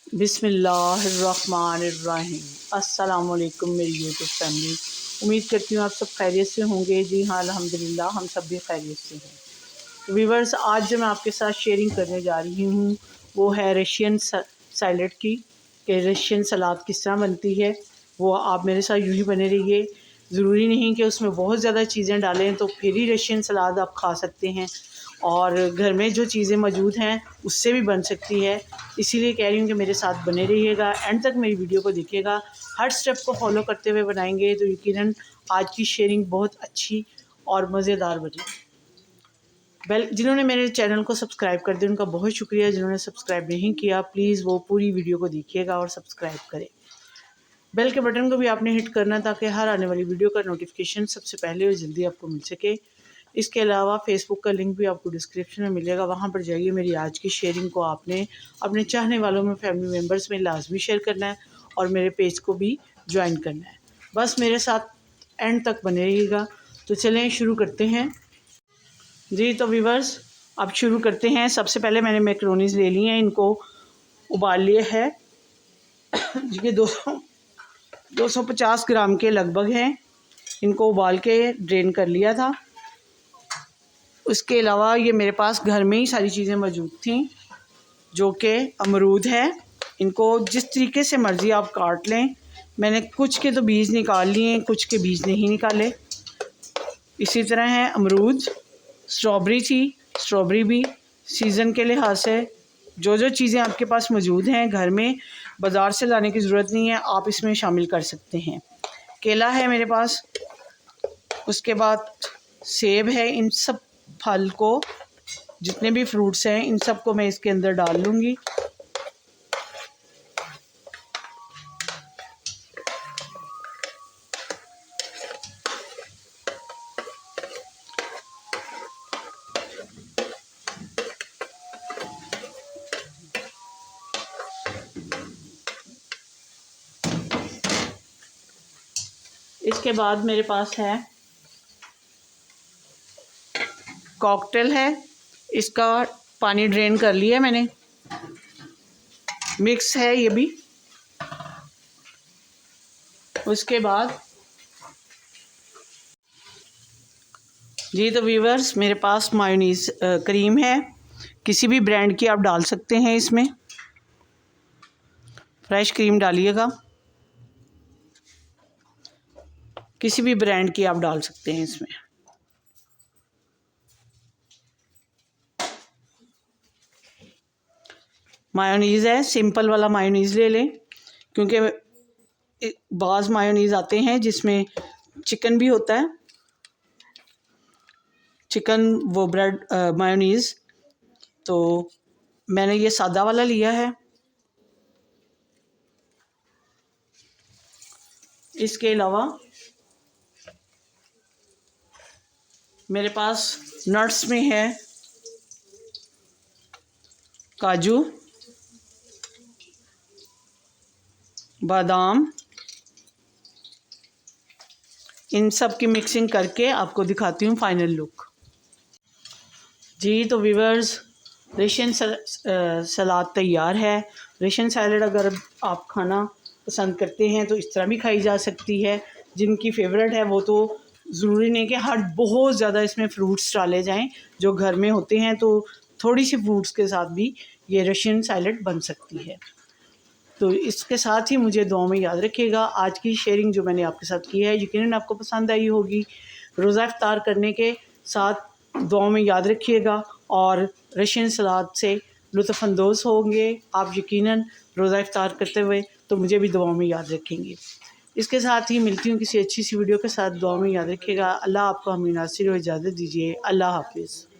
बिस्मिल्लाहिर्रहमानिर्रहीम। अस्सलाम वालेकुम मेरी यूट्यूब फैमिली। उम्मीद करती हूँ आप सब खैरियत से होंगे। जी हाँ, अल्हम्दुलिल्लाह हम सब भी खैरियत से हैं। तो व्यूवर्स, आज जो मैं आपके साथ शेयरिंग करने जा रही हूँ वो है रशियन सैलेड की, कि रशियन सलाद किस तरह बनती है। वो आप मेरे साथ यूँ ही बने रहिए। ज़रूरी नहीं कि उसमें बहुत ज़्यादा चीज़ें डालें तो फिर ही रशियन सलाद आप खा सकते हैं, और घर में जो चीज़ें मौजूद हैं उससे भी बन सकती है। इसीलिए कह रही हूँ कि मेरे साथ बने रहिएगा, एंड तक मेरी वीडियो को देखिएगा। हर स्टेप को फॉलो करते हुए बनाएंगे तो यकीनन आज की शेयरिंग बहुत अच्छी और मज़ेदार बनी। जिन्होंने मेरे चैनल को सब्सक्राइब कर दिया उनका बहुत शुक्रिया। जिन्होंने सब्सक्राइब नहीं किया प्लीज़ वो पूरी वीडियो को देखिएगा और सब्सक्राइब करें। बेल के बटन को भी आपने हिट करना ताकि हर आने वाली वीडियो का नोटिफिकेशन सबसे पहले और जल्दी आपको मिल सके। इसके अलावा फेसबुक का लिंक भी आपको डिस्क्रिप्शन में मिलेगा, वहाँ पर जाइए। मेरी आज की शेयरिंग को आपने अपने चाहने वालों में, फैमिली मेम्बर्स में लाजमी शेयर करना है और मेरे पेज को भी ज्वाइन करना है। बस मेरे साथ एंड तक बने रहिएगा। तो चलें शुरू करते हैं जी। तो व्यूअर्स, अब शुरू करते हैं। सबसे पहले मैंने मैक्रोनीज़ ले ली हैं, इनको उबाल लिया है। ये 250 ग्राम के लगभग हैं। इनको उबाल के ड्रेन कर लिया था। उसके अलावा ये मेरे पास घर में ही सारी चीज़ें मौजूद थी, जो कि अमरूद है। इनको जिस तरीके से मर्ज़ी आप काट लें। मैंने कुछ के तो बीज निकाल लिए, कुछ के बीज नहीं निकाले। इसी तरह है अमरूद। स्ट्रॉबेरी थी, स्ट्रॉबेरी भी सीज़न के लिहाज से जो जो चीज़ें आपके पास मौजूद हैं घर में, बाज़ार से लाने की ज़रूरत नहीं है, आप इसमें शामिल कर सकते हैं। केला है मेरे पास। उसके बाद सेब है। इन सब फल को, जितने भी फ्रूट्स हैं, इन सब को मैं इसके अंदर डाल लूँगी। इसके बाद मेरे पास है कॉकटेल है। इसका पानी ड्रेन कर लिया मैंने। मिक्स है ये भी। उसके बाद जी, तो व्यूअर्स, मेरे पास मायोनीज़ क्रीम है। किसी भी ब्रांड की आप डाल सकते हैं। इसमें फ्रेश क्रीम डालिएगा, किसी भी ब्रांड की आप डाल सकते हैं इसमें। मायोनीज़ है, सिंपल वाला मायोनीज़ ले लें, क्योंकि बाज़ मायोनीज़ आते हैं जिसमें चिकन भी होता है। चिकन वो ब्रेड मायोनीज़, तो मैंने ये सादा वाला लिया है। इसके अलावा मेरे पास नट्स में है काजू, बादाम। इन सब की मिक्सिंग करके आपको दिखाती हूँ फाइनल लुक जी। तो व्यूअर्स, रशियन सलाद तैयार है। रशियन सैलड अगर आप खाना पसंद करते हैं तो इस तरह भी खाई जा सकती है। जिनकी फेवरेट है वो तो ज़रूरी नहीं कि हर बहुत ज़्यादा इसमें फ्रूट्स डाले जाएं। जो घर में होते हैं तो थोड़ी सी फ्रूट्स के साथ भी ये रशियन सैलड बन सकती है। तो इसके साथ ही मुझे दुआ में याद रखिएगा। आज की शेयरिंग जो मैंने आपके साथ की है यकीनन आपको पसंद आई होगी। रोज़ा इफ्तार करने के साथ दुआ में याद रखिएगा और रशियन सलाद से लुत्फ़अंदोज़ होंगे आप यकीनन रोज़ा इफ्तार करते हुए। तो मुझे भी दुआ में याद रखेंगे। इसके साथ ही मिलती हूँ किसी अच्छी सी वीडियो के साथ। दुआ में याद रखिएगा। अल्लाह आपको हमें नासिर और इजाज़त दीजिए। अल्लाह हाफ़िज़।